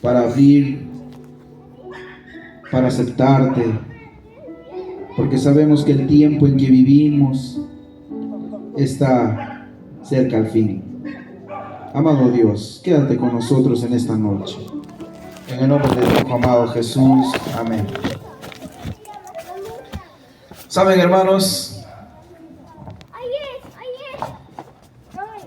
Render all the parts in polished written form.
para abrir, para aceptarte, porque sabemos que el tiempo en que vivimos está cerca al fin. Amado Dios, quédate con nosotros en esta noche. En el nombre de tu Hijo amado Jesús. Amén. Saben, hermanos,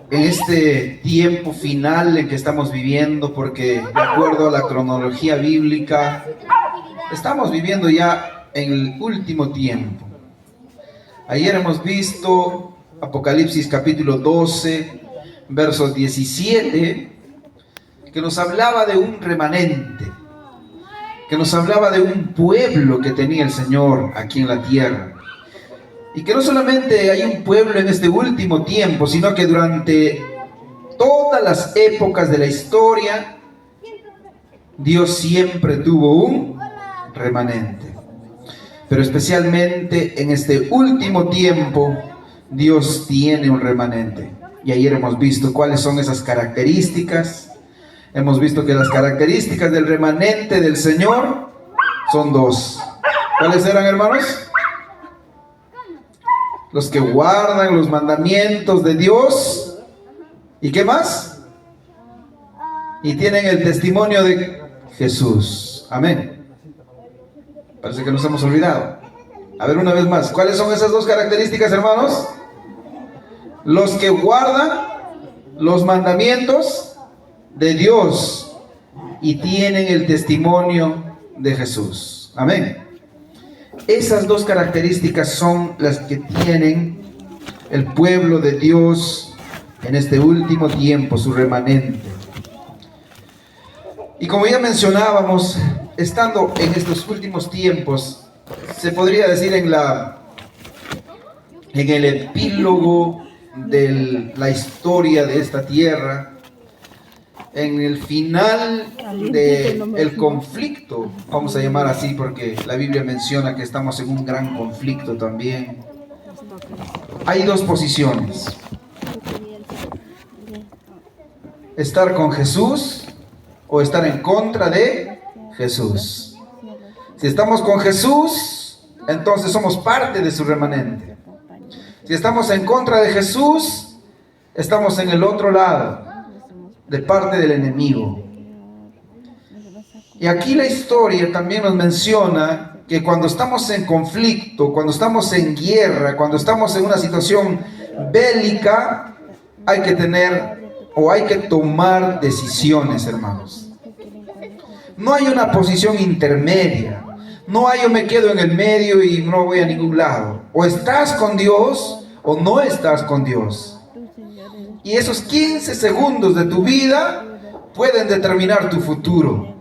en este tiempo final en que estamos viviendo, porque de acuerdo a la cronología bíblica, estamos viviendo ya en el último tiempo. Ayer hemos visto Apocalipsis capítulo 12, verso 17, que nos hablaba de un remanente, que nos hablaba de un pueblo que tenía el Señor aquí en la tierra. Y que no solamente hay un pueblo en este último tiempo, sino que durante todas las épocas de la historia, Dios siempre tuvo un remanente. Pero especialmente en este último tiempo, Dios tiene un remanente. Y ayer hemos visto cuáles son esas características. Hemos visto que las características del remanente del Señor son dos. ¿Cuáles eran, hermanos? Los que guardan los mandamientos de Dios. ¿Y qué más? Y tienen el testimonio de Jesús. Amén. Parece que nos hemos olvidado. A ver, una vez más. ¿Cuáles son esas dos características, hermanos? Los que guardan los mandamientos de Dios y tienen el testimonio de Jesús. Amén. Esas dos características son las que tienen el pueblo de Dios en este último tiempo, su remanente. Y como ya mencionábamos, estando en estos últimos tiempos, se podría decir en el epílogo de la historia de esta tierra, en el final del conflicto, vamos a llamar así porque la Biblia menciona que estamos en un gran conflicto también. Hay dos posiciones: estar con Jesús o estar en contra de Jesús. Si estamos con Jesús, entonces somos parte de su remanente. Si estamos en contra de Jesús, estamos en el otro lado, de parte del enemigo. Y aquí la historia también nos menciona que cuando estamos en conflicto, cuando estamos en guerra, cuando estamos en una situación bélica, hay que tener o hay que tomar decisiones, hermanos. No hay una posición intermedia. No hay yo me quedo en el medio y no voy a ningún lado. O estás con Dios o no estás con Dios. Y esos 15 segundos de tu vida pueden determinar tu futuro.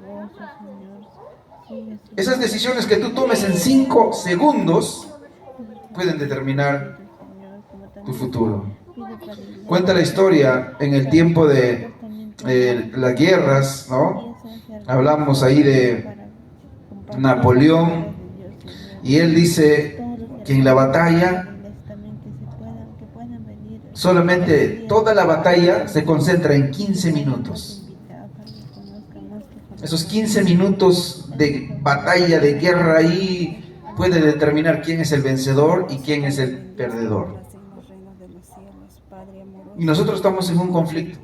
Esas decisiones que tú tomes en 5 segundos pueden determinar tu futuro. Cuenta la historia en el tiempo de las guerras, ¿no? Hablamos ahí de Napoleón, y él dice que en la batalla solamente toda la batalla se concentra en 15 minutos. Esos 15 minutos de batalla, de guerra ahí puede determinar quién es el vencedor y quién es el perdedor. Y nosotros estamos en un conflicto,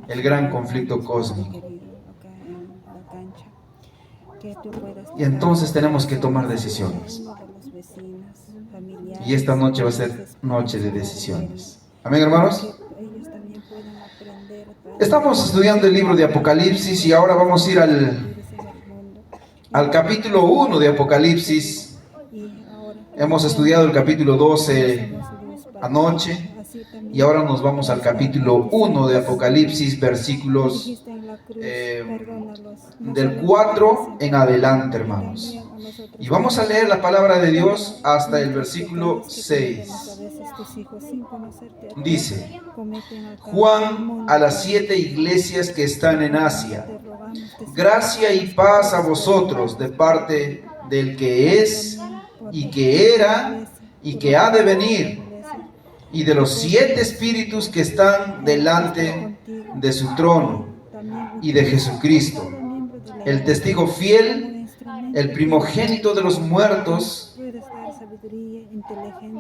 el gran conflicto cósmico. Y entonces tenemos que tomar decisiones. Y esta noche va a ser noche de decisiones. Amén, hermanos. Estamos estudiando el libro de Apocalipsis y ahora vamos a ir al capítulo 1 de Apocalipsis. Hemos estudiado el capítulo 12 anoche y ahora nos vamos al capítulo 1 de Apocalipsis, versículos del 4 en adelante, hermanos. Y vamos a leer la palabra de Dios hasta el versículo 6. Dice: Juan a las 7 iglesias que están en Asia, gracia y paz a vosotros de parte del que es, y que era, y que ha de venir, y de los 7 espíritus que están delante de su trono, y de Jesucristo, el testigo fiel, el primogénito de los muertos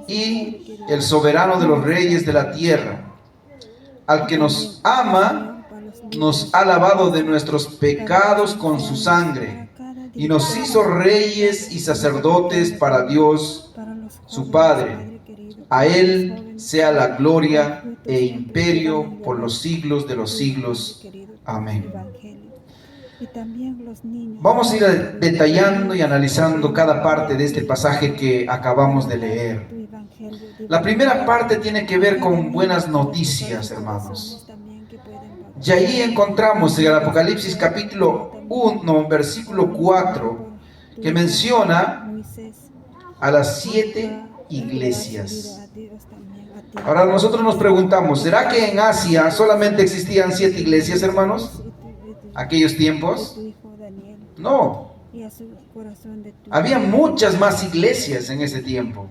y el soberano de los reyes de la tierra. Al que nos ama, nos ha lavado de nuestros pecados con su sangre y nos hizo reyes y sacerdotes para Dios, su Padre. A Él sea la gloria e imperio por los siglos de los siglos. Amén. Vamos a ir detallando y analizando cada parte de este pasaje que acabamos de leer. La primera parte tiene que ver con buenas noticias, hermanos. Y ahí encontramos en el Apocalipsis capítulo 1, versículo 4, que menciona a las 7 iglesias. Ahora nosotros nos preguntamos, ¿será que en Asia solamente existían 7 iglesias, hermanos? ¿Aquellos tiempos? No. Había muchas más iglesias en ese tiempo.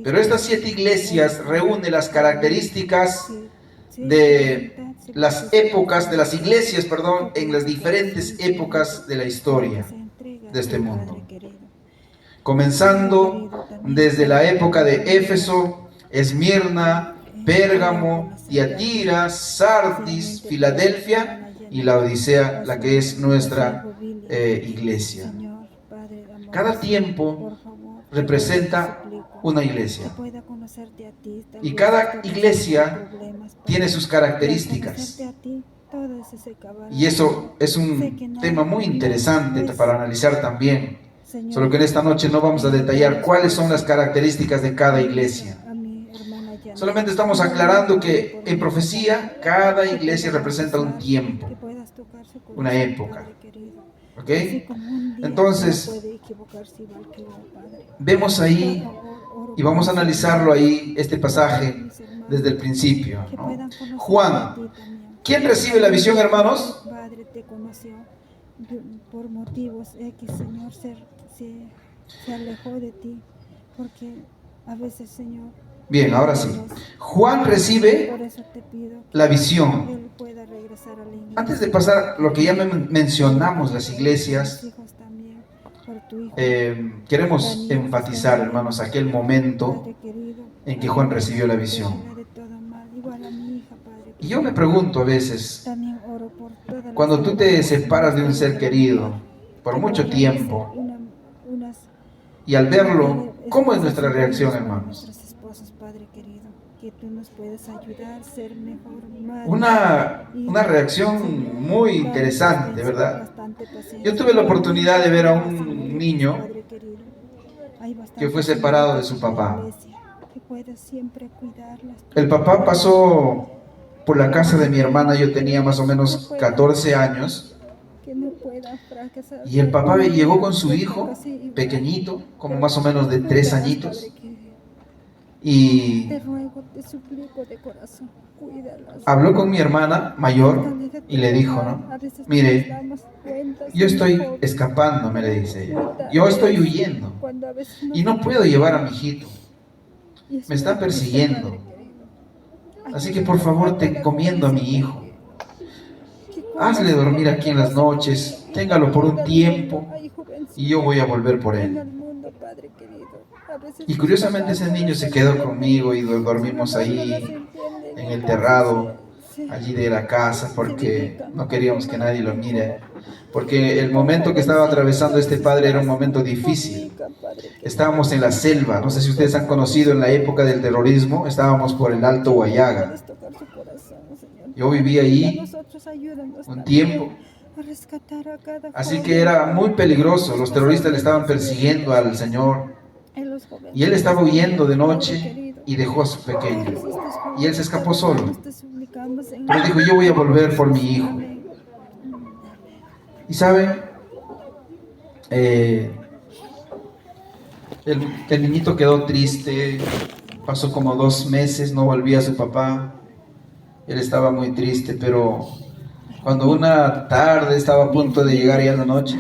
Pero estas 7 iglesias reúnen las características de las épocas, de las iglesias, perdón, en las diferentes épocas de la historia de este mundo. Comenzando desde la época de Éfeso, Esmirna, Pérgamo, Tiatira, Sardis, Filadelfia y la Odisea, la que es nuestra iglesia. Cada tiempo representa una iglesia y cada iglesia tiene sus características, y eso es un tema muy interesante para analizar también, solo que en esta noche no vamos a detallar cuáles son las características de cada iglesia. Solamente estamos aclarando que en profecía cada iglesia representa un tiempo, una época. ¿Ok? Entonces, vemos ahí y vamos a analizarlo ahí, este pasaje, desde el principio, ¿no? Juan, ¿quién recibe la visión, hermanos? Padre te conoció por motivos X, Señor, se alejó de ti, porque a veces, Señor. Bien, ahora sí. Juan recibe la visión. Antes de pasar lo que ya mencionamos, las iglesias, queremos enfatizar, hermanos, aquel momento en que Juan recibió la visión. Y yo me pregunto a veces, cuando tú te separas de un ser querido por mucho tiempo, y al verlo, ¿cómo es nuestra reacción, hermanos? Una reacción muy interesante, ¿verdad? Yo tuve la oportunidad de ver a un niño que fue separado de su papá. El papá pasó por la casa de mi hermana, yo tenía más o menos 14 años, y el papá llegó con su hijo pequeñito, como más o menos de 3 añitos, y habló con mi hermana mayor y le dijo, ¿no? Mire, yo estoy escapando, me le dice ella, yo estoy huyendo y no puedo llevar a mi hijito, me están persiguiendo, así que por favor te encomiendo a mi hijo, hazle dormir aquí en las noches, téngalo por un tiempo y yo voy a volver por él. Y curiosamente ese niño se quedó conmigo y dormimos ahí en el terrado allí de la casa, porque no queríamos que nadie lo mire, porque el momento que estaba atravesando este padre era un momento difícil. Estábamos en la selva, no sé si ustedes han conocido, en la época del terrorismo, estábamos por el Alto Huallaga. Yo viví ahí un tiempo, así que era muy peligroso. Los terroristas le estaban persiguiendo al Señor y él estaba huyendo de noche y dejó a su pequeño, y él se escapó solo, pero dijo, yo voy a volver por mi hijo. Y saben, el niñito quedó triste, pasó como 2 meses, no volvía a su papá, él estaba muy triste, pero cuando una tarde estaba a punto de llegar ya la noche,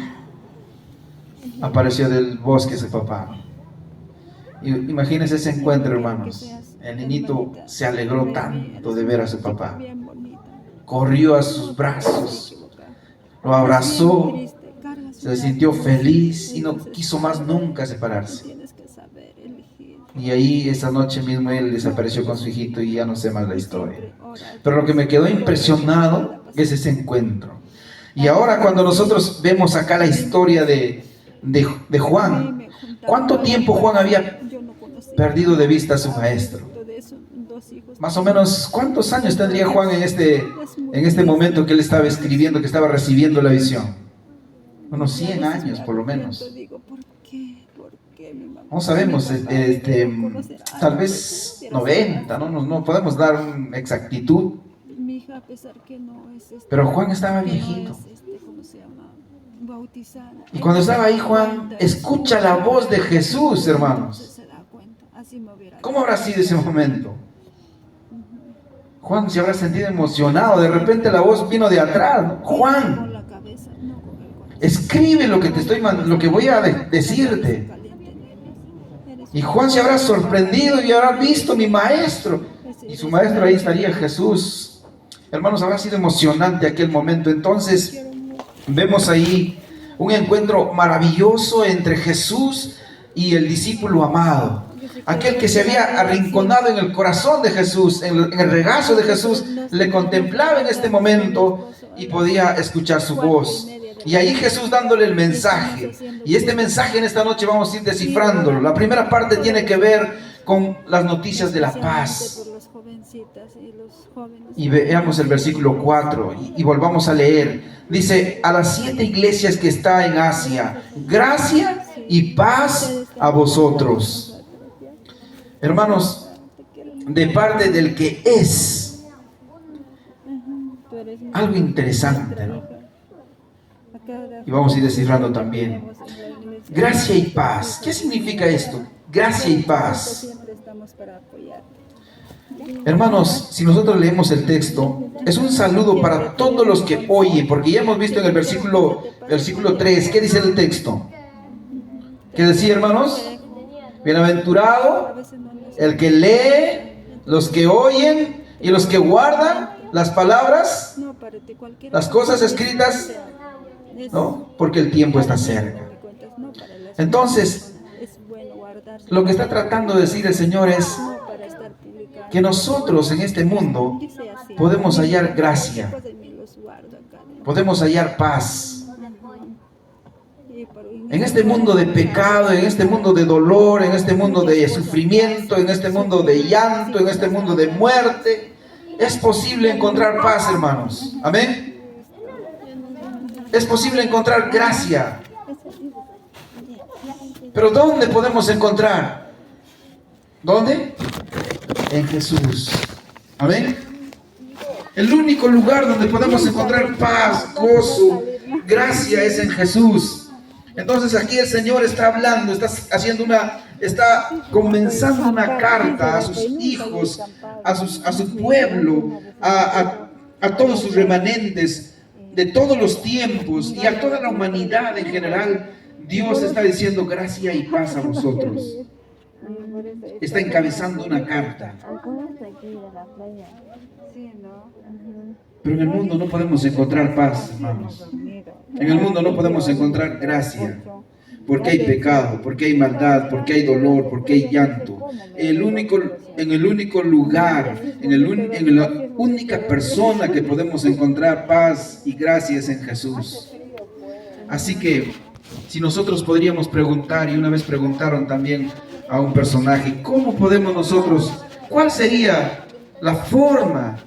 apareció del bosque su papá. Y imagínense ese encuentro, hermanos. El niñito se alegró tanto de ver a su papá, corrió a sus brazos, lo abrazó, Bien triste, carga su se sintió lágrima. feliz y no Entonces, quiso más nunca tú separarse. tienes que saber elegir. Y ahí esa noche mismo él desapareció con su hijito y ya no sé más la historia. Pero lo que me quedó impresionado es ese encuentro. Y ahora cuando nosotros vemos acá la historia de Juan, ¿cuánto tiempo Juan había perdido de vista a su maestro? Más o menos, ¿cuántos años tendría Juan en este momento que él estaba escribiendo, que estaba recibiendo la visión? Unos 100 años por lo menos. No sabemos, tal vez 90, no podemos dar una exactitud. Pero Juan estaba viejito. Y cuando estaba ahí Juan, escucha la voz de Jesús, hermanos. ¿Cómo habrá sido ese momento? Juan se habrá sentido emocionado. De repente la voz vino de atrás, ¿no? Juan, escribe lo que voy a decirte. Y Juan se habrá sorprendido y habrá visto mi maestro. Y su maestro ahí estaría, Jesús. Hermanos, habrá sido emocionante aquel momento. Entonces, vemos ahí un encuentro maravilloso entre Jesús y el discípulo amado. Aquel que se había arrinconado en el corazón de Jesús, en el regazo de Jesús, le contemplaba en este momento y podía escuchar su voz. Y ahí Jesús dándole el mensaje. Y este mensaje en esta noche vamos a ir descifrándolo. La primera parte tiene que ver con las noticias de la paz. Y veamos el versículo 4 y volvamos a leer. Dice, a las 7 iglesias que está en Asia, gracia y paz a vosotros. Hermanos, de parte del que es. Algo interesante, ¿no? Y vamos a ir descifrando también. Gracia y paz. ¿Qué significa esto? Gracia y paz. Hermanos, si nosotros leemos el texto, es un saludo para todos los que oyen, porque ya hemos visto en el versículo 3, ¿qué dice el texto? ¿Qué decía, hermanos? Bienaventurado el que lee, los que oyen y los que guardan las palabras, las cosas escritas, ¿no? Porque el tiempo está cerca. Entonces, lo que está tratando de decir el Señor es que nosotros en este mundo podemos hallar gracia, podemos hallar paz. En este mundo de pecado, en este mundo de dolor, en este mundo de sufrimiento, en este mundo de llanto, en este mundo de muerte, es posible encontrar paz, hermanos. Amén. Es posible encontrar gracia. Pero ¿dónde podemos encontrar? ¿Dónde? En Jesús. Amén. El único lugar donde podemos encontrar paz, gozo, gracia es en Jesús. Entonces aquí el Señor está hablando, está comenzando una carta a sus hijos, a su pueblo, a todos sus remanentes de todos los tiempos y a toda la humanidad en general. Dios está diciendo gracia y paz a vosotros. Está encabezando una carta. Pero en el mundo no podemos encontrar paz, hermanos. En el mundo no podemos encontrar gracia, porque hay pecado, porque hay maldad, porque hay dolor, porque hay llanto. En el único lugar, en la única persona que podemos encontrar paz y gracia es en Jesús. Así que, si nosotros podríamos preguntar, y una vez preguntaron también a un personaje, ¿cómo podemos nosotros, cuál sería la forma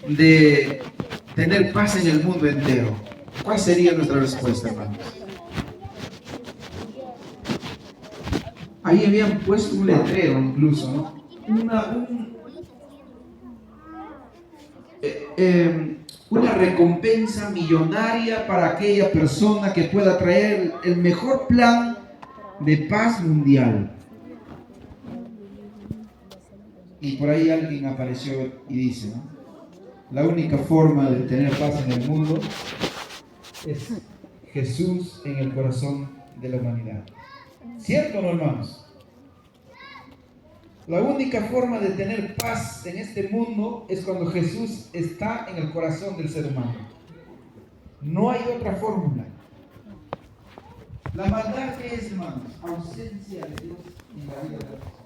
de tener paz en el mundo entero? ¿Cuál sería nuestra respuesta, hermanos? Ahí habían puesto un letrero incluso, ¿no? Una recompensa millonaria para aquella persona que pueda traer el mejor plan de paz mundial. Y por ahí alguien apareció y dice, ¿no? La única forma de tener paz en el mundo es Jesús en el corazón de la humanidad. ¿Cierto o no, hermanos? La única forma de tener paz en este mundo es cuando Jesús está en el corazón del ser humano. No hay otra fórmula. La maldad, ¿qué es, hermanos? Ausencia de Dios en la vida de la persona.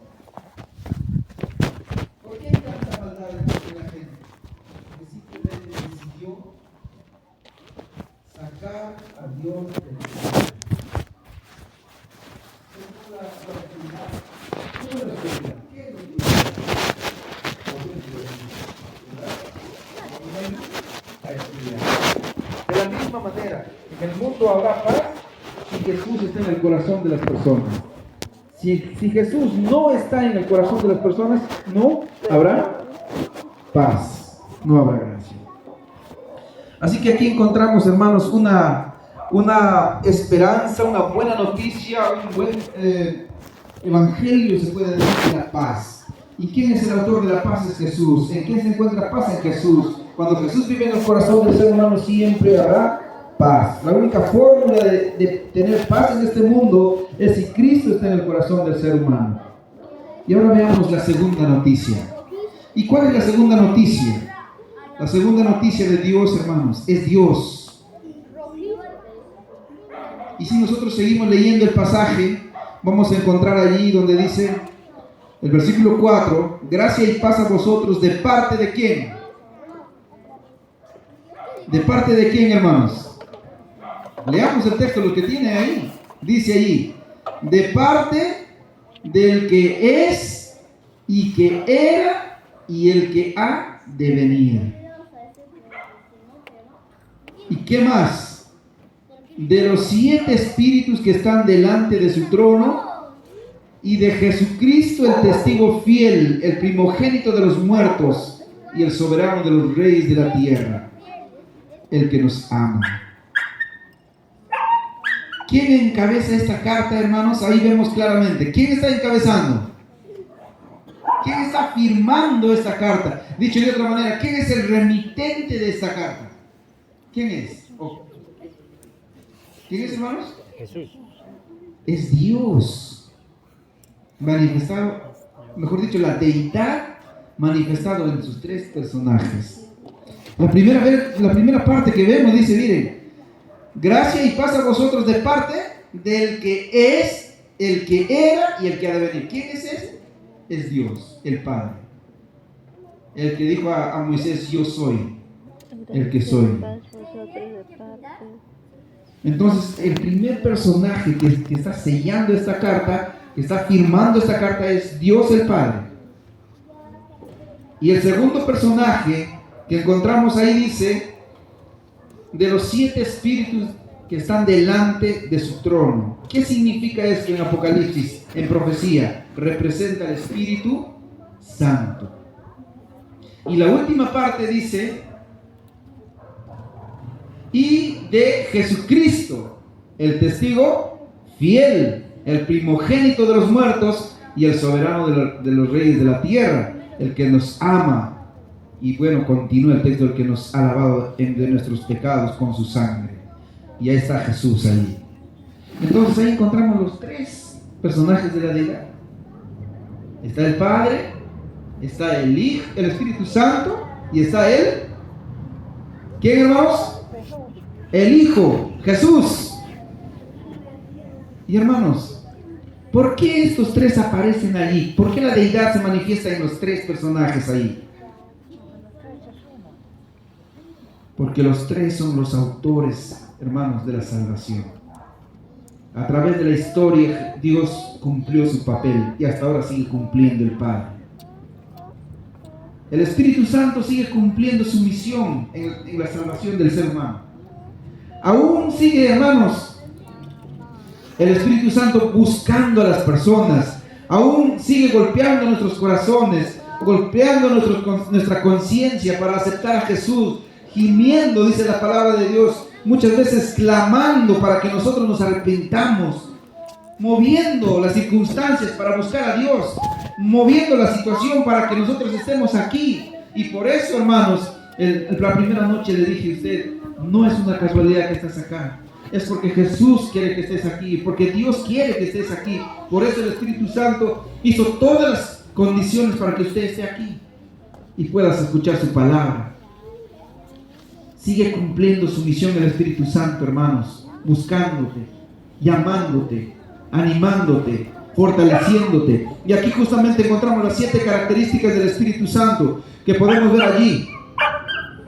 ¿Por qué hay tanta maldad en la gente? Porque simplemente decidió sacar a Dios de la vida. ¿Cómo lo explica? ¿Qué es lo que de la misma manera, en el mundo habrá paz si Jesús está en el corazón de las personas. Si Jesús no está en el corazón de las personas, no habrá paz, no habrá gracia. Así que aquí encontramos, hermanos, una esperanza, una buena noticia, un buen evangelio, se puede decir, de la paz. ¿Y quién es el autor de la paz? Es Jesús. ¿En quién se encuentra paz? En Jesús. Cuando Jesús vive en el corazón del ser humano, siempre habrá paz. La única fórmula de tener paz en este mundo es si Cristo está en el corazón del ser humano. Y ahora veamos la segunda noticia. ¿Y cuál es la segunda noticia? La segunda noticia de Dios, hermanos, es Dios. Y si nosotros seguimos leyendo el pasaje, vamos a encontrar allí donde dice, el versículo 4, gracia y paz a vosotros, ¿de parte de quién? ¿De parte de quién, hermanos? Leamos el texto, lo que tiene ahí. Dice allí, de parte del que es y que era y el que ha de venir. ¿Y qué más? De los 7 espíritus que están delante de su trono y de Jesucristo, el testigo fiel, el primogénito de los muertos y el soberano de los reyes de la tierra, el que nos ama. ¿Quién encabeza esta carta, hermanos? Ahí vemos claramente. ¿Quién está encabezando? ¿Quién está firmando esta carta? Dicho de otra manera, ¿quién es el remitente de esta carta? ¿Quién es? Oh. ¿Quién es, hermanos? Jesús. Es Dios manifestado, mejor dicho, la deidad manifestado en sus 3 personajes. La primera parte que vemos dice, miren, gracia y paz a vosotros de parte del que es, el que era y el que ha de venir. ¿Quién es ese? Es Dios, el Padre. El que dijo a Moisés, yo soy el que soy. Entonces, el primer personaje que está sellando esta carta, que está firmando esta carta, es Dios el Padre. Y el segundo personaje que encontramos ahí dice, de los 7 espíritus que están delante de su trono. ¿Qué significa esto en Apocalipsis, en profecía? Representa al Espíritu Santo. Y la última parte dice, y de Jesucristo, el testigo fiel, el primogénito de los muertos y el soberano de los reyes de la tierra, el que nos ama. Y bueno, continúa el texto, el que nos ha lavado de nuestros pecados con su sangre. Y ahí está Jesús ahí. Entonces ahí encontramos los 3 personajes de la deidad. Está el Padre, está el Hijo, el Espíritu Santo, y está él. ¿Quién, hermanos? El Hijo, Jesús. Y hermanos, ¿por qué estos 3 aparecen allí? ¿Por qué la deidad se manifiesta en los 3 personajes ahí? Porque los 3 son los autores, hermanos, de la salvación. A través de la historia, Dios cumplió su papel y hasta ahora sigue cumpliendo el Padre. El Espíritu Santo sigue cumpliendo su misión en la salvación del ser humano. Aún sigue, hermanos, el Espíritu Santo buscando a las personas. Aún sigue golpeando nuestros corazones, golpeando nuestra conciencia para aceptar a Jesús. Gimiendo, dice la palabra de Dios, muchas veces clamando para que nosotros nos arrepentamos, moviendo las circunstancias para buscar a Dios, moviendo la situación para que nosotros estemos aquí. Y por eso, hermanos, la primera noche le dije a usted, no es una casualidad que estás acá, es porque Jesús quiere que estés aquí, porque Dios quiere que estés aquí. Por eso el Espíritu Santo hizo todas las condiciones para que usted esté aquí y puedas escuchar su palabra. Sigue cumpliendo su misión el Espíritu Santo, hermanos, buscándote, llamándote, animándote, fortaleciéndote. Y aquí justamente encontramos las 7 características del Espíritu Santo que podemos ver allí.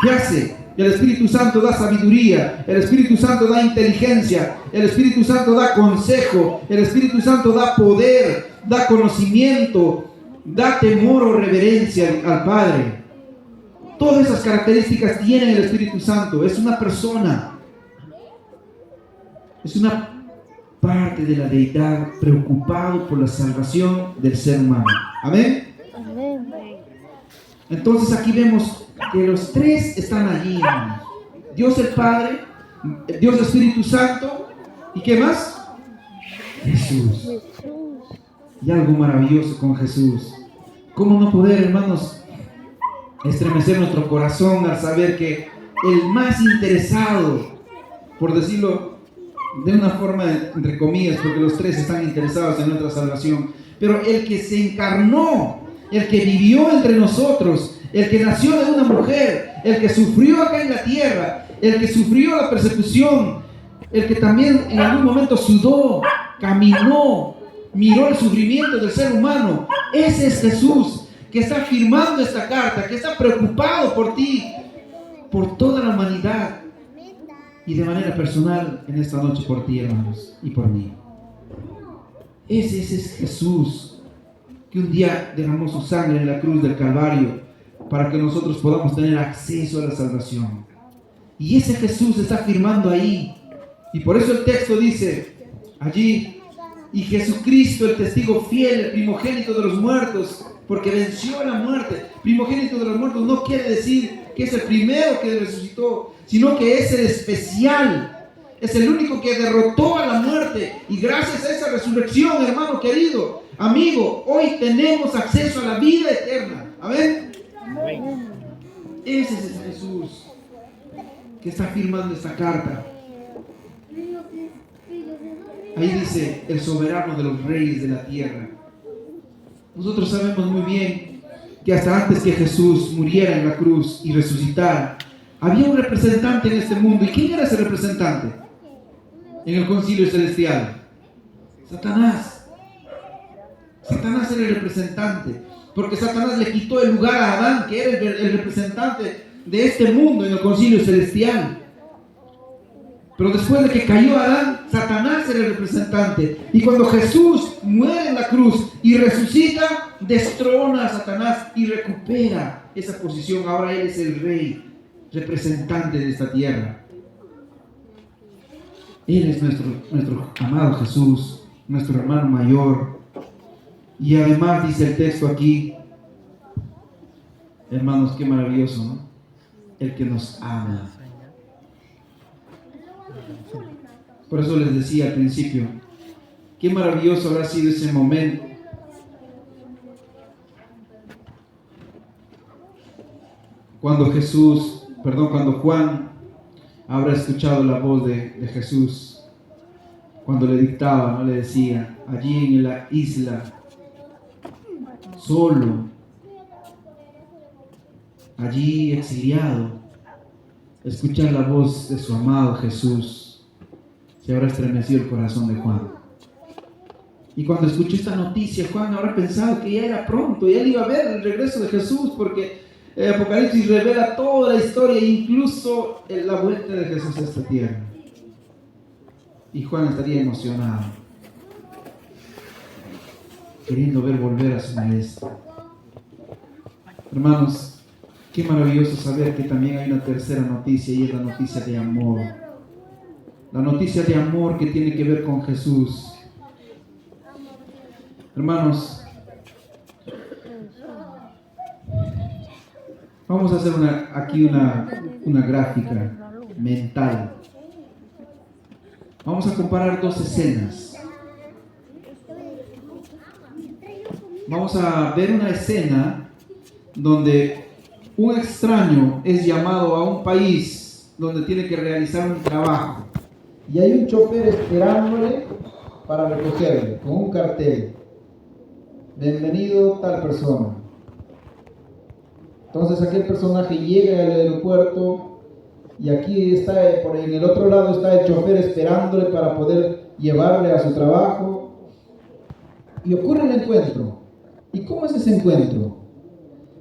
¿Qué hace? El Espíritu Santo da sabiduría, el Espíritu Santo da inteligencia, el Espíritu Santo da consejo, el Espíritu Santo da poder, da conocimiento, da temor o reverencia al Padre. Todas esas características tiene el Espíritu Santo. Es una persona, es una parte de la deidad preocupado por la salvación del ser humano. Amén. Entonces aquí vemos que los 3 están allí, hermanos. Dios el Padre, Dios el Espíritu Santo, ¿y qué más? Jesús. Y algo maravilloso con Jesús. ¿Cómo no poder, hermanos, estremecer nuestro corazón al saber que el más interesado, por decirlo de una forma entre comillas, porque los 3 están interesados en nuestra salvación, pero el que se encarnó, el que vivió entre nosotros, el que nació de una mujer, el que sufrió acá en la tierra, el que sufrió la persecución, el que también en algún momento sudó, caminó, miró el sufrimiento del ser humano, ese es Jesús, que está firmando esta carta, que está preocupado por ti, por toda la humanidad y de manera personal en esta noche por ti, hermanos, y por mí. Ese es Jesús, que un día derramó su sangre en la cruz del Calvario para que nosotros podamos tener acceso a la salvación. Y ese Jesús está firmando ahí. Y por eso el texto dice allí: y Jesucristo, el testigo fiel, el primogénito de los muertos, porque venció a la muerte. Primogénito de los muertos no quiere decir que es el primero que resucitó, sino que es el especial. Es el único que derrotó a la muerte. Y gracias a esa resurrección, hermano querido, amigo, hoy tenemos acceso a la vida eterna. Amén. Ese es el Jesús que está firmando esta carta. Ahí dice: el soberano de los reyes de la tierra. Nosotros sabemos muy bien que hasta antes que Jesús muriera en la cruz y resucitara, había un representante en este mundo. ¿Y quién era ese representante en el concilio celestial? Satanás. Satanás era el representante, porque Satanás le quitó el lugar a Adán, que era el representante de este mundo en el concilio celestial. Pero después de que cayó Adán, Satanás era el representante. Y cuando Jesús muere en la cruz y resucita, destrona a Satanás y recupera esa posición. Ahora Él es el rey, representante de esta tierra. Él es nuestro amado Jesús, nuestro hermano mayor. Y además dice el texto aquí, hermanos, qué maravilloso, ¿no? El que nos ama. Por eso les decía al principio, qué maravilloso habrá sido ese momento cuando Juan habrá escuchado la voz de Jesús, cuando le dictaba, no le decía, allí en la isla, solo, allí exiliado, escuchar la voz de su amado Jesús. Se habrá estremecido el corazón de Juan. Y cuando escuchó esta noticia, Juan habrá pensado que ya era pronto, ya él iba a ver el regreso de Jesús, porque el Apocalipsis revela toda la historia, incluso la vuelta de Jesús a esta tierra. Y Juan estaría emocionado, queriendo ver volver a su maestro. Hermanos, qué maravilloso saber que también hay una tercera noticia, y es la noticia de amor. La noticia de amor que tiene que ver con Jesús. Hermanos, vamos a hacer aquí una gráfica mental. Vamos a comparar 2 escenas. Vamos a ver una escena donde un extraño es llamado a un país donde tiene que realizar un trabajo. Y hay un chofer esperándole para recogerle con un cartel: bienvenido tal persona. Entonces aquel personaje llega al aeropuerto y aquí está, en el otro lado está el chofer esperándole para poder llevarle a su trabajo. Y ocurre el encuentro. ¿Y cómo es ese encuentro?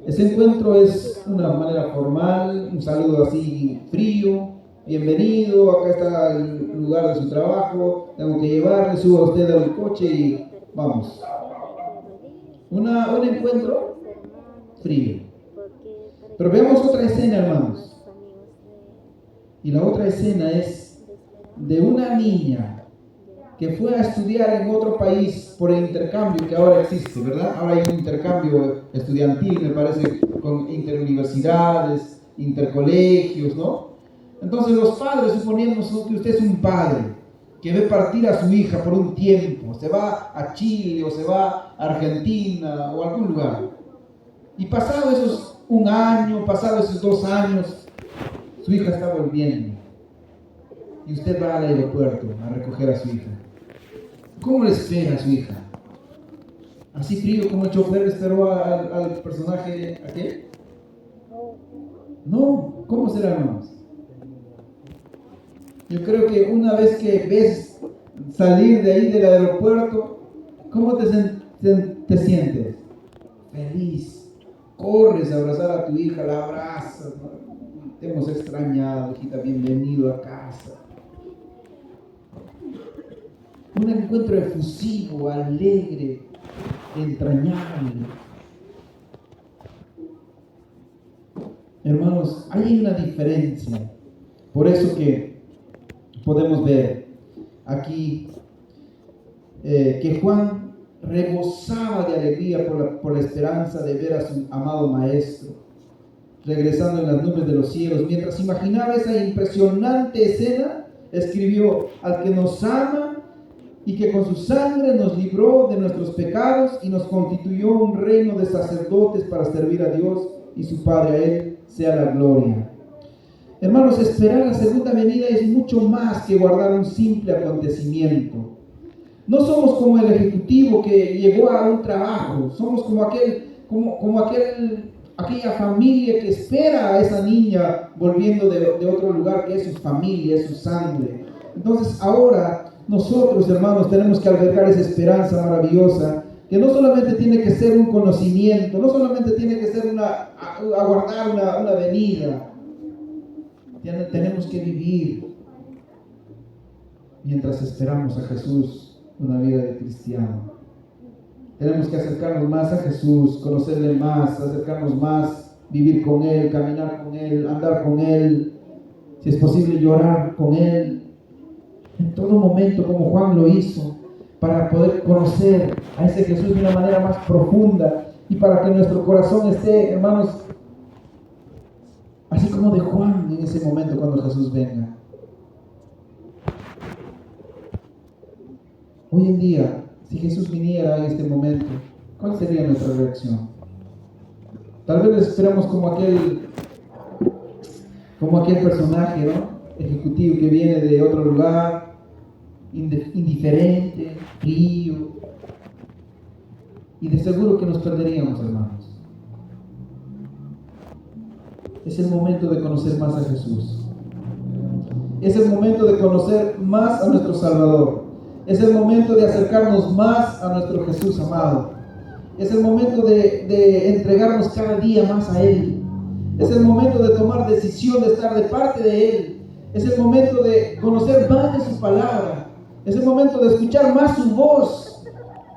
Ese encuentro es una manera formal, un saludo así frío, bienvenido, acá está el lugar de su trabajo, tengo que llevarle, suba usted al coche y vamos. Un encuentro frío. Pero veamos otra escena, hermanos. Y la otra escena es de una niña que fue a estudiar en otro país por el intercambio que ahora existe, ¿verdad? Ahora hay un intercambio estudiantil, me parece, con interuniversidades, intercolegios, ¿no? Entonces los padres, suponiendo que usted es un padre que ve partir a su hija por un tiempo, se va a Chile o se va a Argentina o a algún lugar, y pasado esos un año, pasado esos 2 años, su hija está volviendo y usted va al aeropuerto a recoger a su hija. ¿Cómo le espera a su hija? ¿Así frío como el chofer esperó al personaje aquel? No, ¿cómo será, hermanos? Yo creo que una vez que ves salir de ahí del aeropuerto, ¿cómo te sientes? Feliz. Corres a abrazar a tu hija, la abrazas, ¿no? Te hemos extrañado, hijita, bienvenido a casa. Un encuentro efusivo, alegre, entrañable. Hermanos, hay una diferencia. Por eso que podemos ver aquí que Juan rebosaba de alegría por la esperanza de ver a su amado maestro regresando en las nubes de los cielos. Mientras imaginaba esa impresionante escena, escribió: al que nos ama y que con su sangre nos libró de nuestros pecados y nos constituyó un reino de sacerdotes para servir a Dios y su Padre, a Él sea la gloria. Hermanos, esperar la segunda venida es mucho más que guardar un simple acontecimiento. No somos como el ejecutivo que llegó a un trabajo, somos como aquella familia que espera a esa niña volviendo de otro lugar, que es su familia, es su sangre. Entonces ahora nosotros, hermanos, tenemos que albergar esa esperanza maravillosa, que no solamente tiene que ser un conocimiento, no solamente tiene que ser aguardar una venida. Tenemos que vivir mientras esperamos a Jesús una vida de cristiano. Tenemos que acercarnos más a Jesús, conocerle más, acercarnos más, vivir con Él, caminar con Él, andar con Él, si es posible llorar con Él, en todo momento como Juan lo hizo, para poder conocer a ese Jesús de una manera más profunda y para que nuestro corazón esté, hermanos, así como de Juan en ese momento cuando Jesús venga. Hoy en día, si Jesús viniera en este momento, ¿cuál sería nuestra reacción? Tal vez esperamos como aquel personaje, ¿no? Ejecutivo que viene de otro lugar, indiferente, frío, y de seguro que nos perderíamos, hermanos. Es el momento de conocer más a Jesús. Es el momento de conocer más a nuestro Salvador. Es el momento de acercarnos más a nuestro Jesús amado. Es el momento de entregarnos cada día más a Él. Es el momento de tomar decisión de estar de parte de Él. Es el momento de conocer más de su palabra. Es el momento de escuchar más su voz.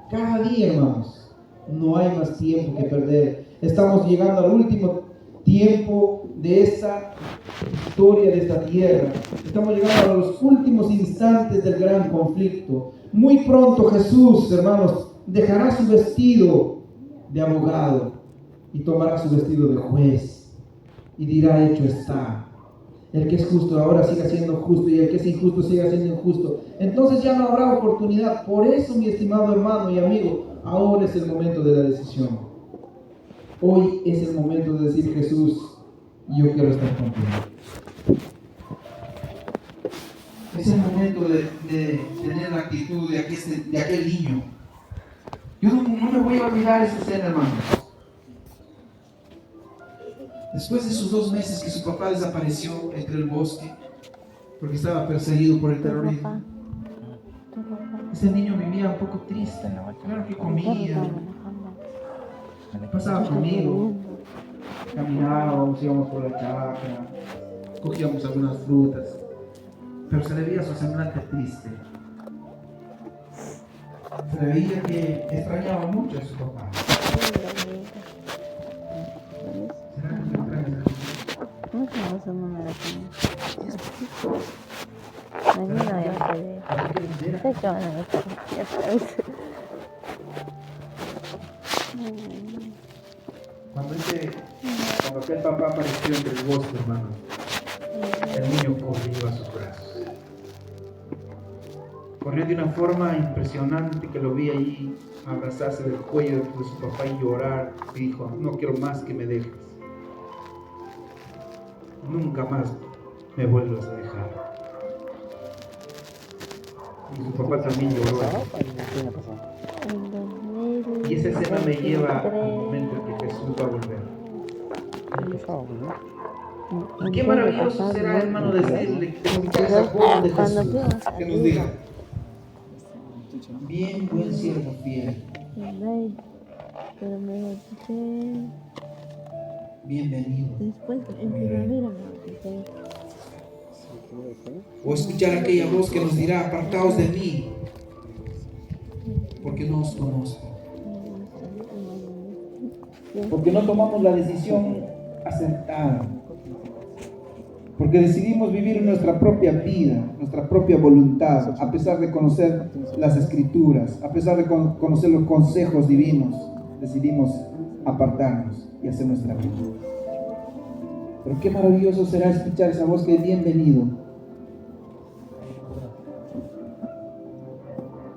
Cada día, hermanos. No hay más tiempo que perder. Estamos llegando al último tiempo de esta historia, de esta tierra. Estamos llegando a los últimos instantes del gran conflicto. Muy pronto Jesús, hermanos, dejará su vestido de abogado y tomará su vestido de juez y dirá: hecho está. El que es justo ahora siga siendo justo, y el que es injusto siga siendo injusto. Entonces ya no habrá oportunidad. Por eso, mi estimado hermano y amigo, ahora es el momento de la decisión. Hoy es el momento de decir: Jesús, yo quiero estar contigo. Es el momento de tener la actitud de aquel niño. Yo no me voy a olvidar esa escena, hermanos. Después de esos 2 meses que su papá desapareció entre el bosque, porque estaba perseguido por el terrorismo, ese niño vivía un poco triste. Claro que comía, pasaba conmigo, caminábamos, íbamos por la chacra, cogíamos algunas frutas, pero se le veía su semblante triste. Se le veía que extrañaba mucho a su papá. ¿Será que te extrañas? Cuando aquel papá apareció entre el bosque, hermano, el niño corrió a sus brazos. Corrió de una forma impresionante que lo vi ahí abrazarse del cuello de su papá y llorar. Y dijo: no quiero más que me dejes. Nunca más me vuelvas a dejar. Y su papá también lloró. Y esa escena me lleva al momento en que Jesús va a volver. Y qué maravilloso será, hermano, decirle que escuchar esa voz de Jesús que nos diga: bien, buen siervo fiel, bienvenido. O escuchar aquella voz que nos dirá: apartaos de mí, porque no os conozco. Porque no tomamos la decisión acertada. Porque decidimos vivir nuestra propia vida, nuestra propia voluntad, a pesar de conocer las Escrituras, a pesar de conocer los consejos divinos, decidimos apartarnos y hacer nuestra vida. Pero qué maravilloso será escuchar esa voz que es: bienvenido.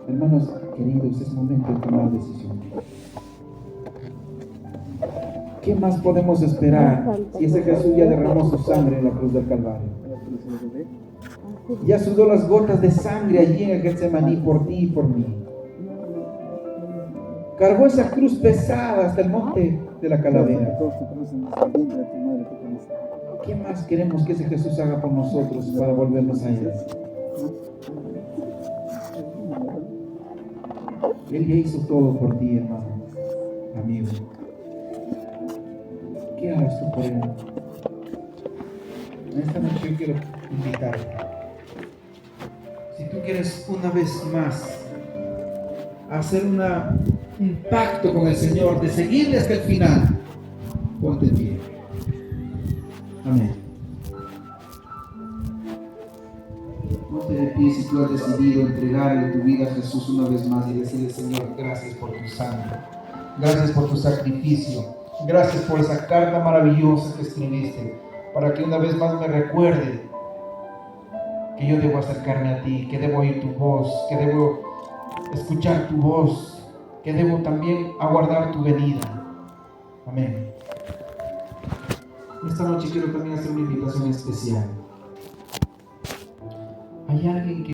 Hermanos queridos, es momento de tomar decisión. ¿Qué más podemos esperar si ese Jesús ya derramó su sangre en la cruz del Calvario? Ya sudó las gotas de sangre allí en el Getsemaní por ti y por mí. Cargó esa cruz pesada hasta el monte de la calavera. ¿Qué más queremos que ese Jesús haga por nosotros para volvernos a Él? Él ya hizo todo por ti, hermano, amigo. ¿Qué harás tú por Él? En esta noche yo quiero invitarte. Si tú quieres una vez más hacer un pacto con el Señor, de seguirle hasta el final, ponte en pie. Amén. Ponte de pie si tú has decidido entregarle tu vida a Jesús una vez más y decirle: Señor, gracias por tu sangre, gracias por tu sacrificio, gracias por esa carta maravillosa que escribiste, para que una vez más me recuerde que yo debo acercarme a ti, que debo oír tu voz, que debo escuchar tu voz, que debo también aguardar tu venida. Amén. Esta noche quiero también hacer una invitación especial. Hay alguien que